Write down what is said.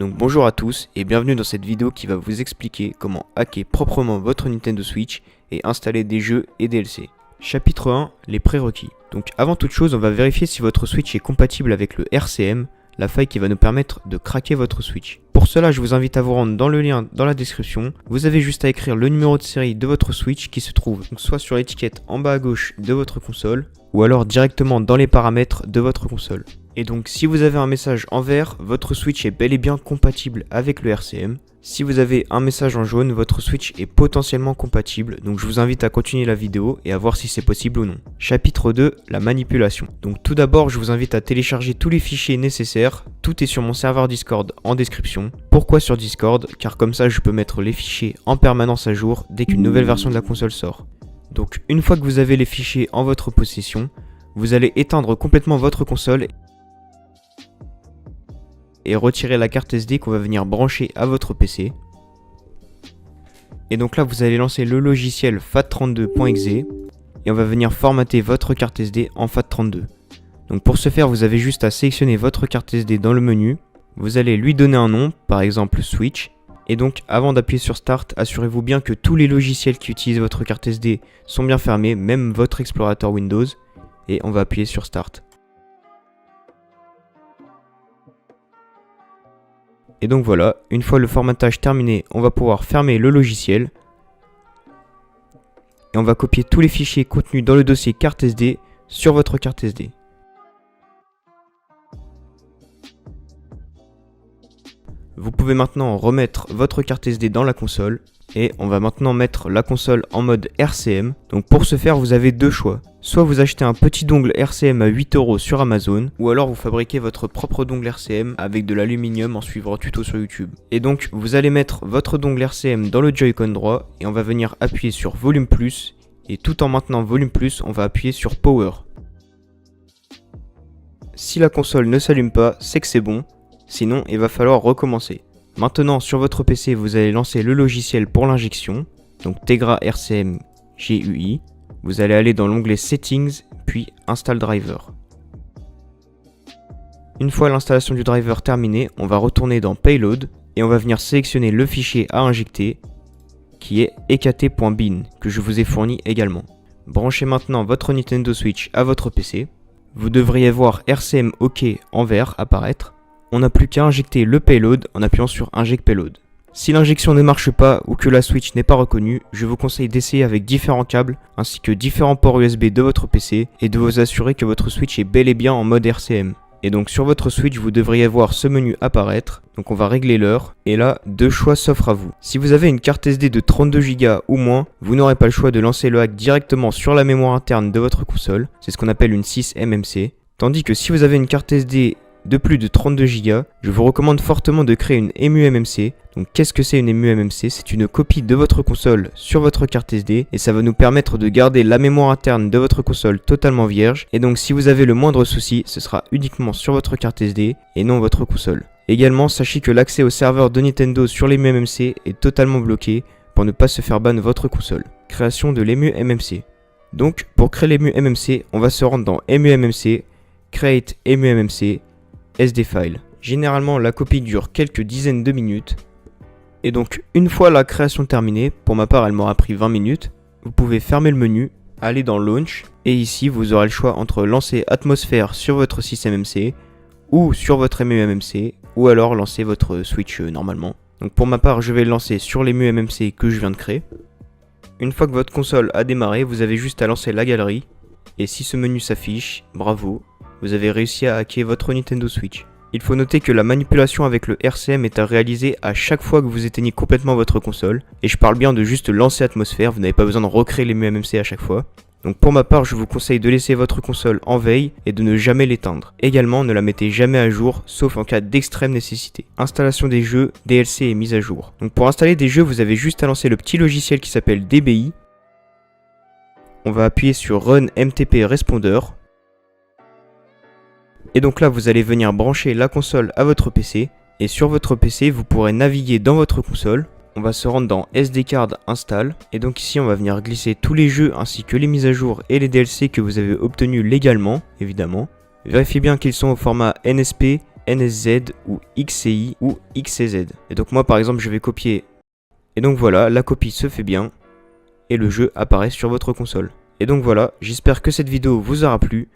Donc bonjour à tous et bienvenue dans cette vidéo qui va vous expliquer comment hacker proprement votre Nintendo Switch et installer des jeux et DLC. Chapitre 1, les prérequis. Donc avant toute chose, on va vérifier si votre Switch est compatible avec le RCM, la faille qui va nous permettre de craquer votre Switch. Pour cela, je vous invite à vous rendre dans le lien dans la description. Vous avez juste à écrire le numéro de série de votre Switch qui se trouve donc soit sur l'étiquette en bas à gauche de votre console ou alors directement dans les paramètres de votre console. Et donc si vous avez un message en vert, votre Switch est bel et bien compatible avec le RCM. Si vous avez un message en jaune, votre Switch est potentiellement compatible, donc je vous invite à continuer la vidéo et à voir si c'est possible ou non. Chapitre 2, la manipulation. Donc tout d'abord, je vous invite à télécharger tous les fichiers nécessaires, tout est sur mon serveur Discord en description. Pourquoi sur Discord? Car comme ça je peux mettre les fichiers en permanence à jour dès qu'une nouvelle version de la console sort. Donc une fois que vous avez les fichiers en votre possession, vous allez éteindre complètement votre console et retirer la carte SD qu'on va venir brancher à votre PC. Et donc là vous allez lancer le logiciel FAT32.exe et on va venir formater votre carte SD en FAT32. Donc pour ce faire vous avez juste à sélectionner votre carte SD dans le menu, vous allez lui donner un nom, par exemple Switch, et donc avant d'appuyer sur Start, assurez-vous bien que tous les logiciels qui utilisent votre carte SD sont bien fermés, même votre explorateur Windows, et on va appuyer sur Start. Et donc voilà, une fois le formatage terminé, on va pouvoir fermer le logiciel. Et on va copier tous les fichiers contenus dans le dossier carte SD sur votre carte SD. Vous pouvez maintenant remettre votre carte SD dans la console. Et on va maintenant mettre la console en mode RCM. Donc pour ce faire, vous avez deux choix. Soit vous achetez un petit dongle RCM à 8 € sur Amazon, ou alors vous fabriquez votre propre dongle RCM avec de l'aluminium en suivant un tuto sur YouTube. Et donc vous allez mettre votre dongle RCM dans le Joy-Con droit et on va venir appuyer sur Volume Plus. Et tout en maintenant Volume Plus, on va appuyer sur Power. Si la console ne s'allume pas, c'est que c'est bon. Sinon, il va falloir recommencer. Maintenant, sur votre PC, vous allez lancer le logiciel pour l'injection, donc Tegra RCM GUI. Vous allez aller dans l'onglet Settings, puis Install Driver. Une fois l'installation du driver terminée, on va retourner dans Payload et on va venir sélectionner le fichier à injecter, qui est ekt.bin, que je vous ai fourni également. Branchez maintenant votre Nintendo Switch à votre PC. Vous devriez voir RCM OK en vert apparaître. On n'a plus qu'à injecter le payload en appuyant sur Inject Payload. Si l'injection ne marche pas ou que la Switch n'est pas reconnue, je vous conseille d'essayer avec différents câbles ainsi que différents ports USB de votre PC et de vous assurer que votre Switch est bel et bien en mode RCM. Et donc sur votre Switch, vous devriez voir ce menu apparaître. Donc on va régler l'heure et là, deux choix s'offrent à vous. Si vous avez une carte SD de 32 Go ou moins, vous n'aurez pas le choix de lancer le hack directement sur la mémoire interne de votre console. C'est ce qu'on appelle une 6 MMC. Tandis que si vous avez une carte SD de plus de 32 Go, je vous recommande fortement de créer une EMU-MMC. Donc qu'est-ce que c'est une EMU-MMC? C'est une copie de votre console sur votre carte SD et ça va nous permettre de garder la mémoire interne de votre console totalement vierge. Et donc si vous avez le moindre souci, ce sera uniquement sur votre carte SD et non votre console. Également, sachez que l'accès au serveur de Nintendo sur l'EMU-MMC est totalement bloqué pour ne pas se faire ban votre console. Création de l'EMU-MMC. Donc pour créer l'EMU-MMC, on va se rendre dans EMU-MMC, Create EMU-MMC, SD file. Généralement la copie dure quelques dizaines de minutes. Et donc une fois la création terminée, pour ma part elle m'aura pris 20 minutes, vous pouvez fermer le menu, aller dans Launch et ici vous aurez le choix entre lancer Atmosphère sur votre SysMMC ou sur votre EMU-MMC ou alors lancer votre Switch normalement. Donc pour ma part je vais le lancer sur l'EMU-MMC que je viens de créer. Une fois que votre console a démarré, vous avez juste à lancer la galerie et si ce menu s'affiche, bravo, vous avez réussi à hacker votre Nintendo Switch. Il faut noter que la manipulation avec le RCM est à réaliser à chaque fois que vous éteignez complètement votre console. Et je parle bien de juste lancer Atmosphère, vous n'avez pas besoin de recréer l'EMU-MMC à chaque fois. Donc pour ma part, je vous conseille de laisser votre console en veille et de ne jamais l'éteindre. Également, ne la mettez jamais à jour, sauf en cas d'extrême nécessité. Installation des jeux, DLC et mise à jour. Donc pour installer des jeux, vous avez juste à lancer le petit logiciel qui s'appelle DBI. On va appuyer sur Run MTP Responder. Et donc là vous allez venir brancher la console à votre PC et sur votre PC vous pourrez naviguer dans votre console. On va se rendre dans SD Card Install et donc ici on va venir glisser tous les jeux ainsi que les mises à jour et les DLC que vous avez obtenus légalement évidemment. Vérifiez bien qu'ils sont au format NSP, NSZ ou XCI ou XCZ. Et donc moi par exemple je vais copier. Et donc voilà, la copie se fait bien et le jeu apparaît sur votre console. Et donc voilà, j'espère que cette vidéo vous aura plu.